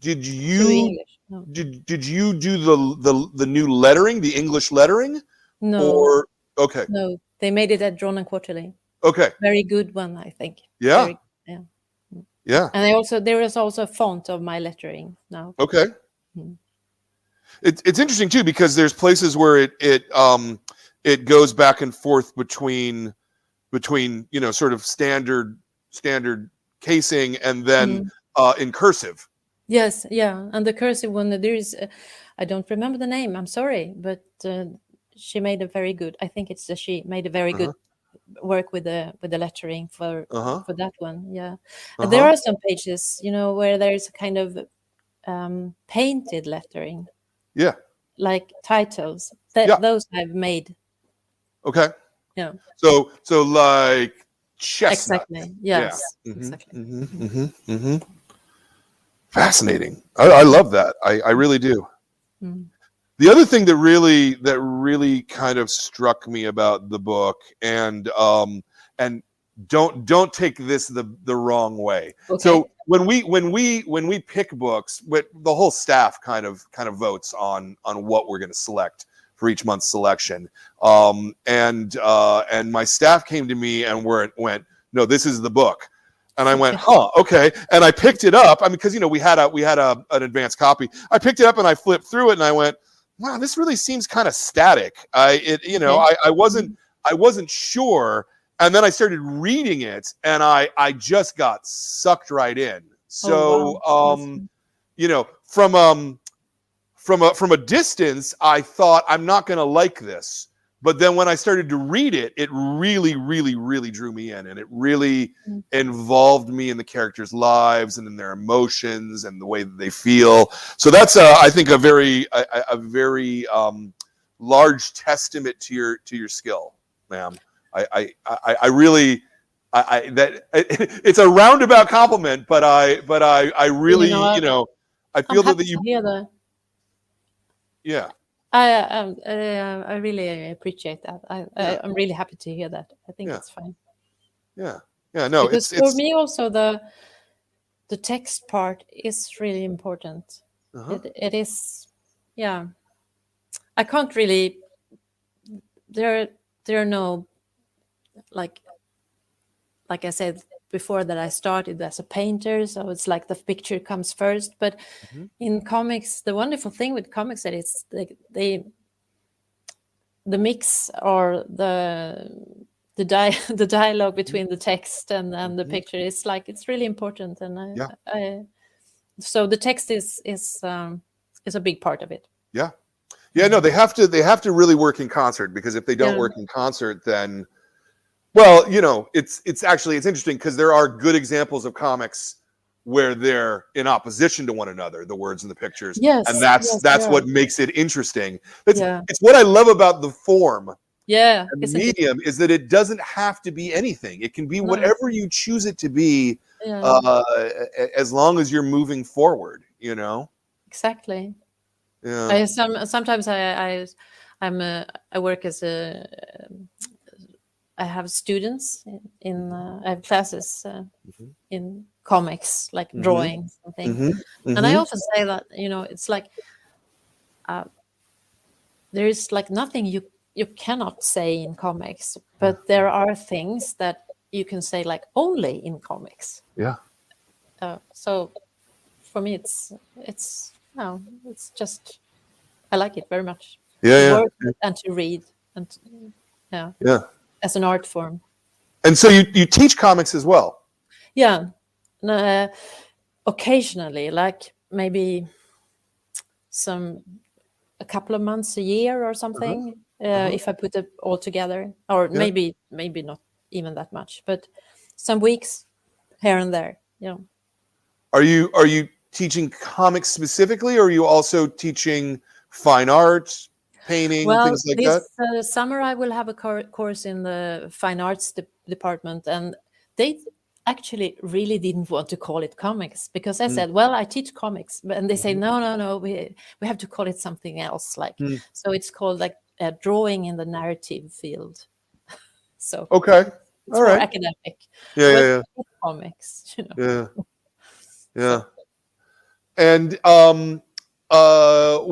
did you did you do the new lettering, the English lettering? No. Or okay. No, they made it at Drawn and Quarterly. Okay. Very good one, I think. Yeah. Yeah. And there is also a font of my lettering now. Okay. It's interesting too, because there's places where it goes back and forth between sort of standard casing and then in cursive. Yes, yeah, and the cursive one, there is I don't remember the name, I'm sorry, but she made a very good, I think it's she made a very good work with the lettering for that one. Yeah. And there are some pages, where there's a kind of painted lettering. Yeah. Like titles. Those I've made. Okay. Yeah. So like chestnut. Exactly. Yes. Yeah. Exactly. Fascinating. I love that. I really do. The other thing that really kind of struck me about the book, and don't take this the wrong way. Okay. So when we pick books, the whole staff kind of votes on what we're going to select for each month's selection. And my staff came to me and went, no, this is the book. And I went, okay. And I picked it up. I mean, because we had an advanced copy. I picked it up and I flipped through it and I went, wow, this really seems kind of static. I wasn't sure. And then I started reading it and I just got sucked right in. So, from a distance, I thought I'm not going to like this. But then when I started to read it, it really, really, really drew me in, and it really involved me in the characters' lives and in their emotions and the way that they feel. So that's, I think, a very large testament to your skill, ma'am. I really, it's a roundabout compliment, but I really, I feel that you. Yeah. I really appreciate that. I'm really happy to hear that. I think it's fine. Yeah. No, because for me also the text part is really important. It is. Yeah. I can't really. There are no like I said before that I started as a painter, so it's like the picture comes first. But in comics, the wonderful thing with comics that it's like the mix or the dialogue between the text and the picture is like it's really important, and so the text is a big part of it. Yeah. No, they have to really work in concert, because if they don't work in concert, then. Well, it's interesting because there are good examples of comics where they're in opposition to one another, the words and the pictures. Yes, and that's what makes it interesting. It's what I love about the form Yeah, And the isn't it? medium is that it doesn't have to be anything. It can be No. whatever you choose it to be, Yeah, as long as you're moving forward, you know? exactly. Yeah. Sometimes I work as a I have students I have classes in comics, like Mm-hmm. drawing something, Mm-hmm. and I Mm-hmm. often say that it's like there is like nothing you cannot say in comics, but there are things that you can say like only in comics. Yeah. So for me, it's just I like it very much Yeah. to Yeah. work and to read and yeah, Yeah. as an art form. And so you teach comics as well. Yeah, uh, occasionally, like maybe a couple of months a year or Uh-huh. something, Uh-huh. if I put it all together, or Yeah. maybe not even that much, but some weeks here and there. Yeah. Are you teaching comics specifically, or are you also teaching fine art, painting, Well, things like this that? summer I will have a course in the fine arts department, and they actually really didn't want to call it comics because I said, "Well, I teach comics," and they say, Mm-hmm. "No, no, no, we have to call it something else." Like, Mm. so it's called like drawing in the narrative field. So Okay. it's All more right. academic, Yeah. but Yeah. it's comics, you know. Yeah. Yeah. So And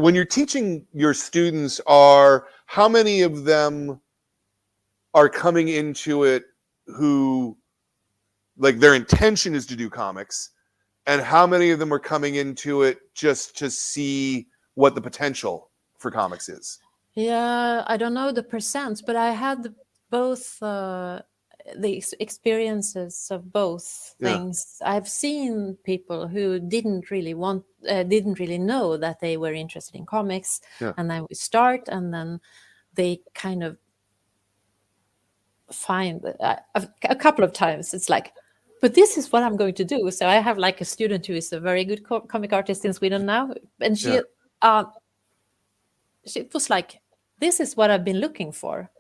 when you're teaching your students, how many of them are coming into it who, like, their intention is to do comics, and how many of them are coming into it just to see what the potential for comics is? yeah, I don't know the percent, but I had both the experiences of both Yeah. things. I've seen people who didn't really know that they were interested in comics, Yeah. and then we start, and then they kind of find a couple of times it's like, but this is what I'm going to do. So I have like a student who is a very good comic artist in Sweden now, and Yeah. she was like, this is what I've been looking for.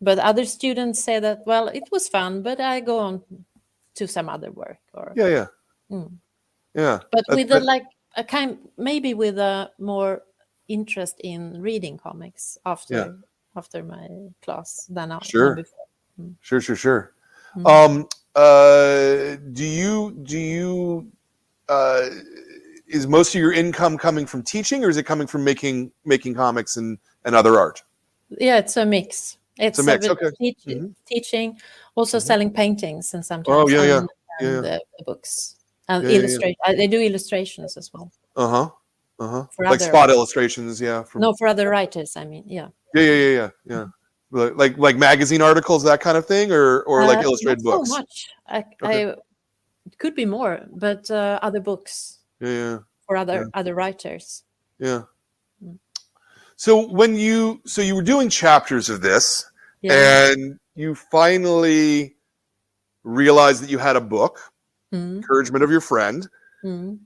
But other students say that, well, it was fun, but I go on to some other work. Or Yeah. Yeah. Yeah. but That, with that, maybe with a more interest in reading comics yeah. after my class than Sure. before. Sure. Mm. Do you uh, is most of your income coming from teaching, or is it coming from making comics and other art? Yeah, it's a mix. It's a It's a mix. bit Okay. Mm-hmm. teaching, also Mm-hmm. selling paintings and Oh sometimes yeah. and the books and Yeah. illustrate. They do illustrations as well Uh-huh. Uh-huh. for Like other spot illustrations, yeah. no for other writers. I mean, yeah. Yeah. Like magazine articles, that kind of thing, or like Not illustrated so books. much. Okay. It could be more, but other books Yeah. for Yeah. other writers. Yeah. Mm. So you were doing chapters of this, Yeah. and you finally realized that you had a book, Mm. encouragement of your friend. Mm.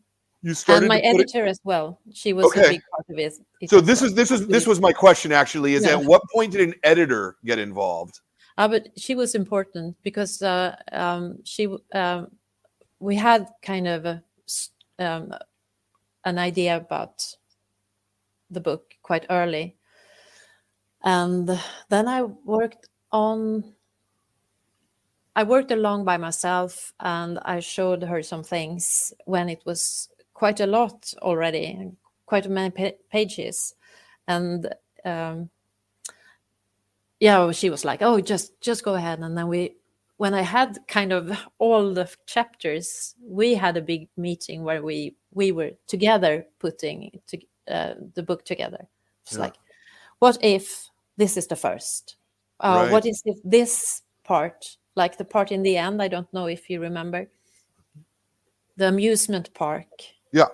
You And started my to put it. editor as well. She was a Okay. big part of it. So As well. this was my question actually, is Yeah. at what point did an editor get involved? But she was important because we had kind of an idea about the book quite early, and then I worked along by myself, and I showed her some things when it was quite a lot already, quite many pages, and yeah, she was like, "Oh, just go ahead." And then when I had kind of all the chapters, we had a big meeting where we were together putting the book together. It's Yeah. like, what if this is the first? Right. What is if this part, like the part in the end? I don't know if you remember the amusement park. Yeah.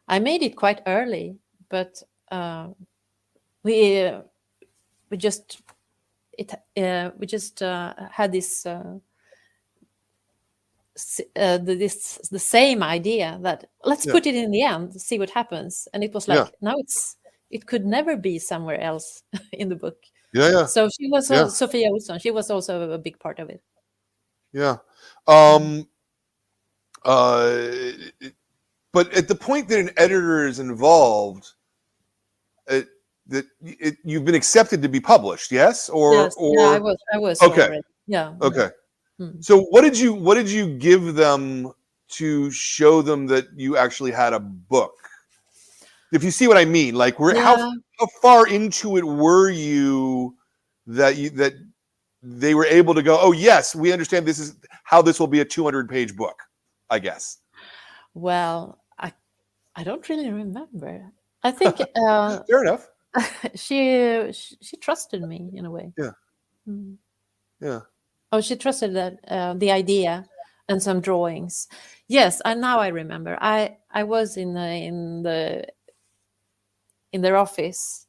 I made it quite early, but we just had this the same idea that let's Yeah. put it in the end, see what happens. And it was like, Yeah. now it could never be somewhere else in the book. Yeah. So she was Yeah. Sophia Olsson. She was also a big part of it. Yeah. But at the point that an editor is involved, you've been accepted to be published, yes? Yes. Yeah, I was okay. already. Yeah. Okay. Mm. So what did you give them to show them that you actually had a book? If you see what I mean, like how far into it were you that they were able to go, oh yes, we understand this is how this will be a 200-page book, I guess. Well, I don't really remember. I think fair enough. she trusted me in a way. Yeah. Mm. Yeah. Oh, she trusted that the idea and some drawings. Yes, and now I remember. I was in their office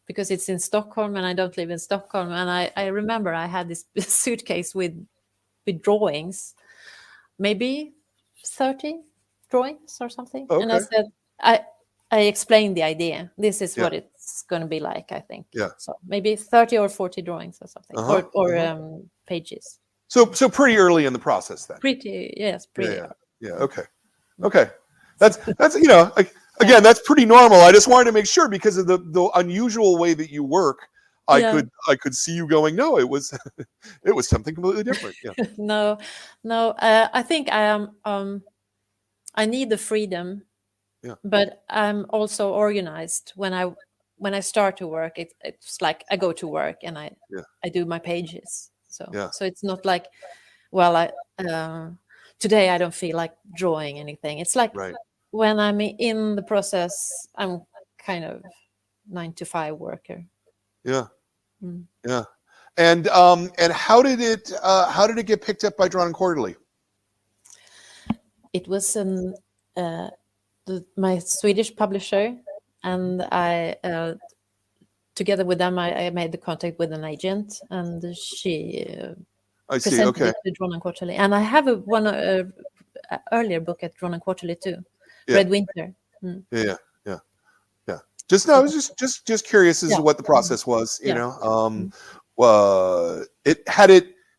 because it's in Stockholm and I don't live in Stockholm. And I remember I had this suitcase with drawings, maybe 30 drawings or something. Okay. And I said, I explained the idea. This is what it's going to be like, I think. Yeah. So maybe 30 or 40 drawings or something, or pages. So pretty early in the process then. Pretty. Yeah. Okay. That's again, that's pretty normal. I just wanted to make sure because of the unusual way that you work. I could see you going, no, it was it was something completely different. Yeah. No. I think I am. I need the freedom, but I'm also organized. When I start to work, it's like I go to work and I do my pages. So it's not like, well, today I don't feel like drawing anything. It's like when I'm in the process, I'm kind of 9-to-5 worker. Yeah. Yeah. And how did it get picked up by Drawn Quarterly? It was my Swedish publisher, and I together with them I made the contact with an agent, and she presented it to Drawn Quarterly. And I have one earlier book at Drawn Quarterly too, Red Winter. Yeah. Just I was just curious as to what the process was. You know,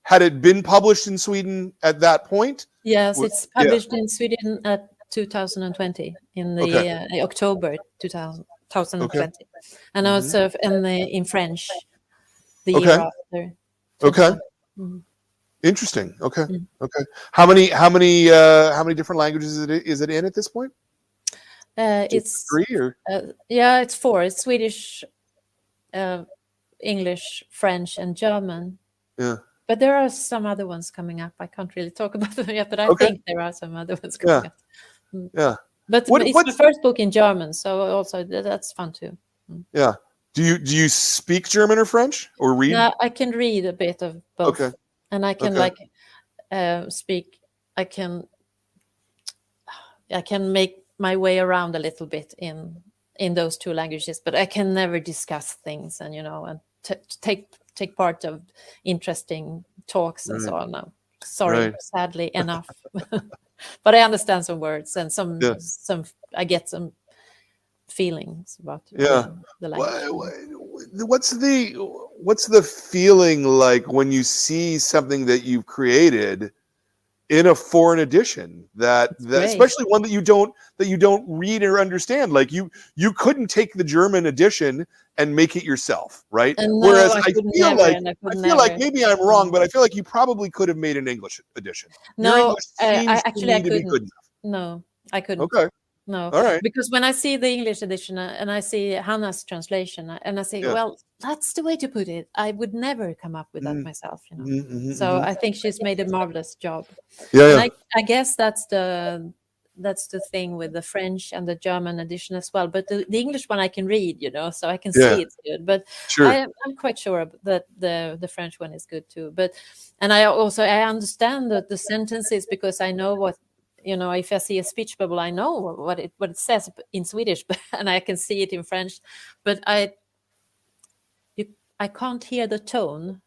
had it been published in Sweden at that point? Yes, it's published in Sweden at 2020 in the October 2020, and also in French the year after. Okay. Interesting. Okay. How many different languages is it in at this point? It's 3 or it's 4. It's Swedish, English, French, and German. Yeah. But there are some other ones coming up. I can't really talk about them yet, but I think there are some other ones coming up. Yeah. But it's the first book in German, so also that's fun too. Yeah. Do you speak German or French or read? No, I can read a bit of both. Okay. And I can speak. I can make my way around a little bit in those 2 languages, but I can never discuss things and and take part of interesting talks and so on. No, sorry, sadly enough. But I understand some words and some I get some feelings about the language. What's the feeling like when you see something that you've created in a foreign edition that especially one that you don't read or understand? Like you couldn't take the German edition and make it yourself, right? Whereas I feel like maybe I'm wrong, but I feel like you probably could have made an English edition. No, I couldn't. No, I couldn't. Okay. No, all right. Because when I see the English edition and I see Hannah's translation, and I say, well, that's the way to put it. I would never come up with that myself, So I think she's made a marvelous job. Yeah. And I guess that's the thing with the French and the German edition as well. But the English one I can read, so I can see it's good. But I'm quite sure that the French one is good too. And I understand the sentences because I know what. If I see a speech bubble, I know what it says in Swedish, and I can see it in French, but I can't hear the tone.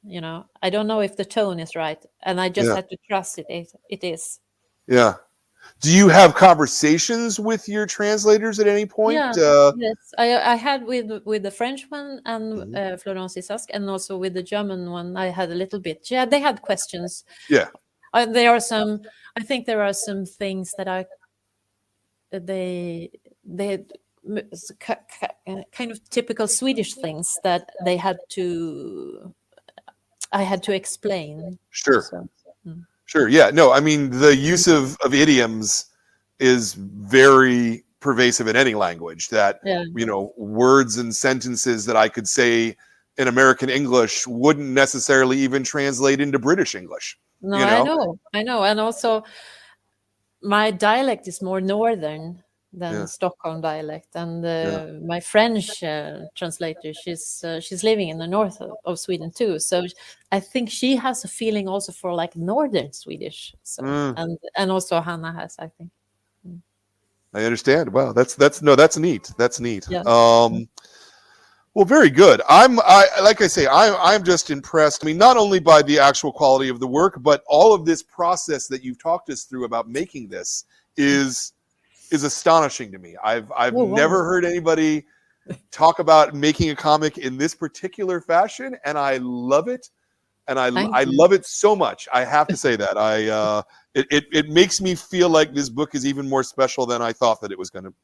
I don't know if the tone is right, and I just have to trust it. It is. Yeah. Do you have conversations with your translators at any point? Yeah, yes. I had with the French one and Mhm. Florence Isask, and also with the German one. I had a little bit. Yeah, they had questions. Yeah, There are some. I think there are some things that are they kind of typical Swedish things that they had to. I had to explain. sure. So. Mm. Sure. Yeah. No, I mean, the use of idioms is very pervasive in any language. That, Yeah. Words and sentences that I could say in American English wouldn't necessarily even translate into British English. No, I know. And also my dialect is more northern than Yeah. Stockholm dialect, and Yeah. my French translator, she's living in the north of Sweden too, so I think she has a feeling also for like northern Swedish. So and also Hannah has, I think. I understand. Wow, that's neat. That's neat. Yeah. Well, very good. Like I say, I'm just impressed. I mean, not only by the actual quality of the work, but all of this process that you've talked us through about making this is astonishing to me. I've never heard anybody talk about making a comic in this particular fashion, and I love it. And I love it so much. I have to say that it makes me feel like this book is even more special than I thought that it was going to,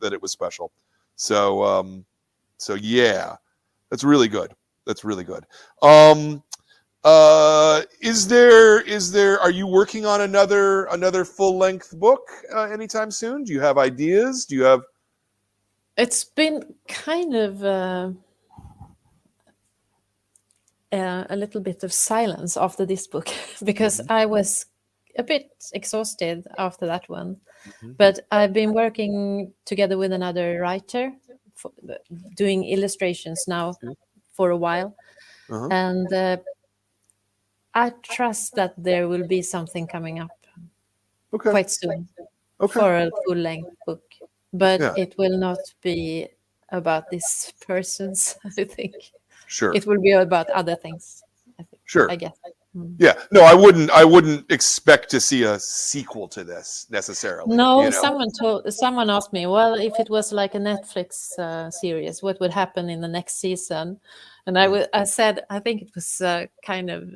that it was special. So yeah, that's really good. That's really good. Are you working on another full-length book anytime soon? Do you have ideas? Do you have? It's been kind of a little bit of silence after this book because I was a bit exhausted after that one. But I've been working together with another writer, doing illustrations now for a while. And I trust that there will be something coming up quite soon for a full-length book. But it will not be about these persons, I think. Sure. It will be about other things, I think. Sure. I guess. Yeah. No, I wouldn't expect to see a sequel to this necessarily. No, someone asked me, well, if it was like a Netflix series, what would happen in the next season? And I said, I think it was kind of,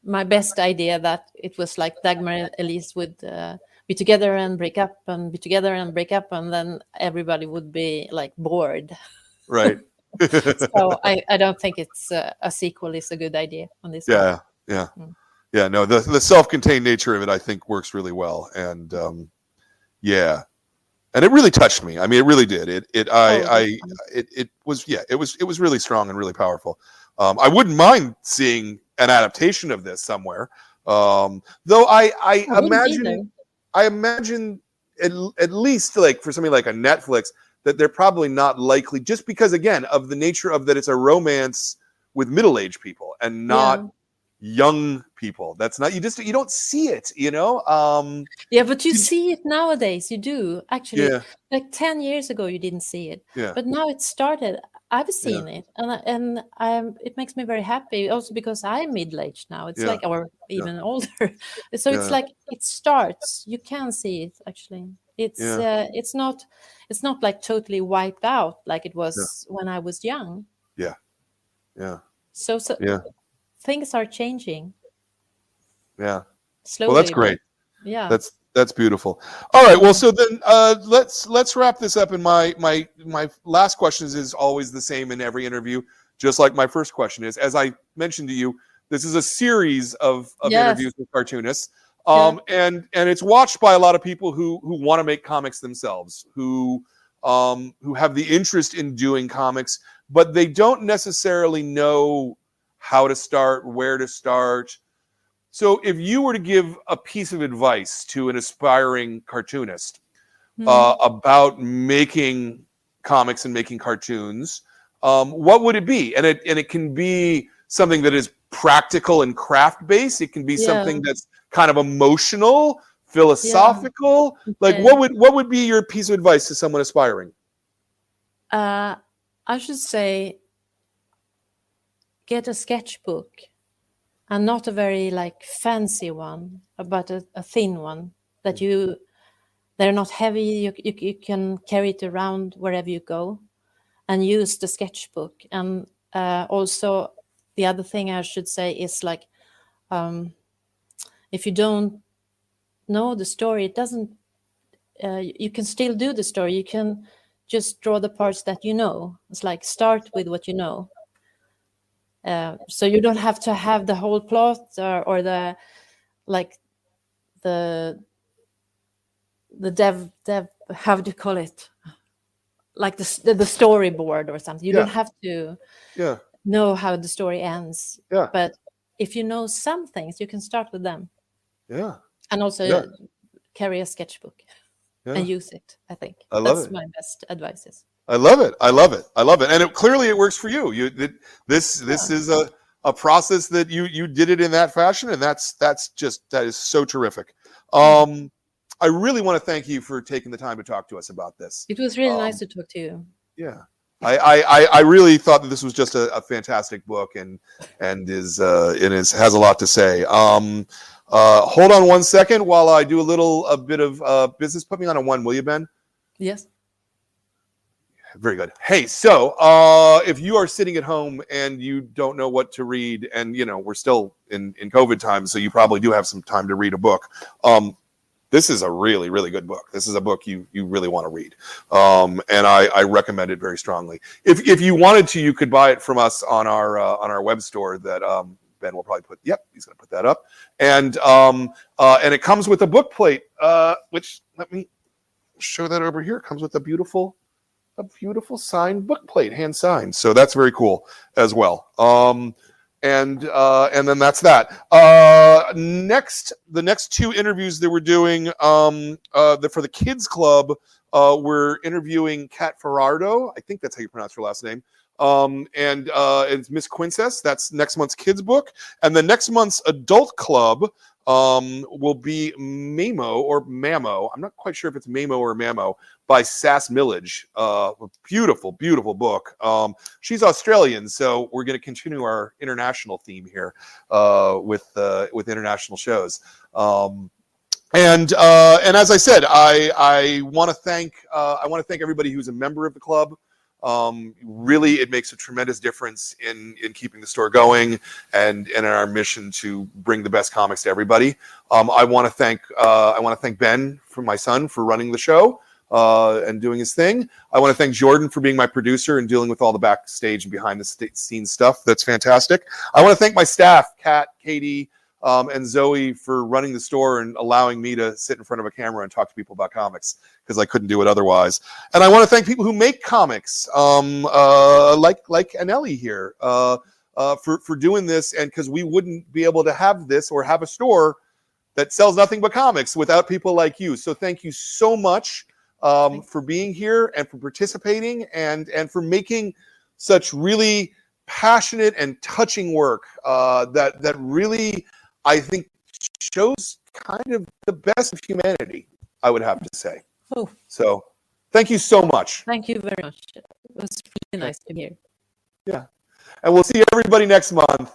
my best idea that it was like Dagmar and Elise would be together and break up and be together and break up, and then everybody would be like bored. Right. So I don't think it's a sequel is a good idea on this one. Yeah. No, the self-contained nature of it, I think, works really well, and and it really touched me. I mean, it really did. It was really strong and really powerful. I wouldn't mind seeing an adaptation of this somewhere, though. I imagine at least like for something like a Netflix, that they're probably not likely, just because, again, of the nature of that it's a romance with middle-aged people and not young people. That's not, you don't see it, but you see it nowadays. You do actually. Like 10 years ago you didn't see it, but now it started. I've seen it, and it makes me very happy also because I'm middle-aged now. It's like, or even older. So it's like it starts. You can see it actually. It's not like totally wiped out like it was when I was young. So things are changing. Slowly. Well, that's great. Yeah. That's beautiful. All right. Well, so then let's wrap this up. And my last question is always the same in every interview, just like my first question is. As I mentioned to you, this is a series of interviews with cartoonists. And it's watched by a lot of people who want to make comics themselves, who have the interest in doing comics, but they don't necessarily know how to start, where to start. So if you were to give a piece of advice to an aspiring cartoonist about making comics and making cartoons, what would it be? And it can be something that is practical and craft based. It can be something that's kind of emotional, philosophical. Like what would be your piece of advice to someone aspiring? I should say, get a sketchbook and not a very like fancy one, but a thin one that they're not heavy. You can carry it around wherever you go, and use the sketchbook. And also, the other thing I should say is like, if you don't know the story, it doesn't. You can still do the story. You can just draw the parts that you know. It's like start with what you know. So you don't have to have the whole plot or the like the dev how do you call it, like the storyboard or something. You don't have to know how the story ends. But if you know some things, you can start with them. And also carry a sketchbook and use it. I think that's my best advice. I love it. I love it. I love it. And clearly it works for you. This is a process that you did it in that fashion, and that is so terrific. I really want to thank you for taking the time to talk to us about this. It was really nice to talk to you. Yeah. I really thought that this was just a fantastic book, and has a lot to say. Hold on one second while I do a bit of business. Put me on a 1, will you, Ben? Yes. Very good. Hey, so if you are sitting at home and you don't know what to read, and we're still in COVID times, so you probably do have some time to read a book. This is a really, really good book. This is a book you really want to read, and I recommend it very strongly. If you wanted to, you could buy it from us on our web store that Ben will probably put. Yep, he's going to put that up, and it comes with a book plate, which let me show that over here. It comes with a beautiful signed book plate, hand signed. So that's very cool as well. And then that's that. The next 2 interviews that we're doing for the Kids Club, we're interviewing Kat Ferrardo. I think that's how you pronounce her last name. And it's Miss Quincess. That's next month's kids book. And the next month's adult club will be Mamo or Mamo. I'm not quite sure if it's Mamo or Mamo, by Sass Millage. A beautiful, beautiful book. She's Australian, so we're going to continue our international theme here with international shows. And as I said, I want to thank everybody who's a member of the club. Really, it makes a tremendous difference in keeping the store going and in our mission to bring the best comics to everybody. I want to thank Ben, my son, for running the show and doing his thing. I want to thank Jordan for being my producer and dealing with all the backstage and behind the scenes stuff. That's fantastic. I want to thank my staff, Kat, Katie, and Zoe, for running the store and allowing me to sit in front of a camera and talk to people about comics, because I couldn't do it otherwise. And I want to thank people who make comics, like ANELLI here, for doing this, and because we wouldn't be able to have this or have a store that sells nothing but comics without people like you. So thank you so much for being here and for participating and for making such really passionate and touching work that really, I think, shows kind of the best of humanity, I would have to say. Oh. So thank you so much. Thank you very much. It was really nice to be here. Yeah. And we'll see everybody next month.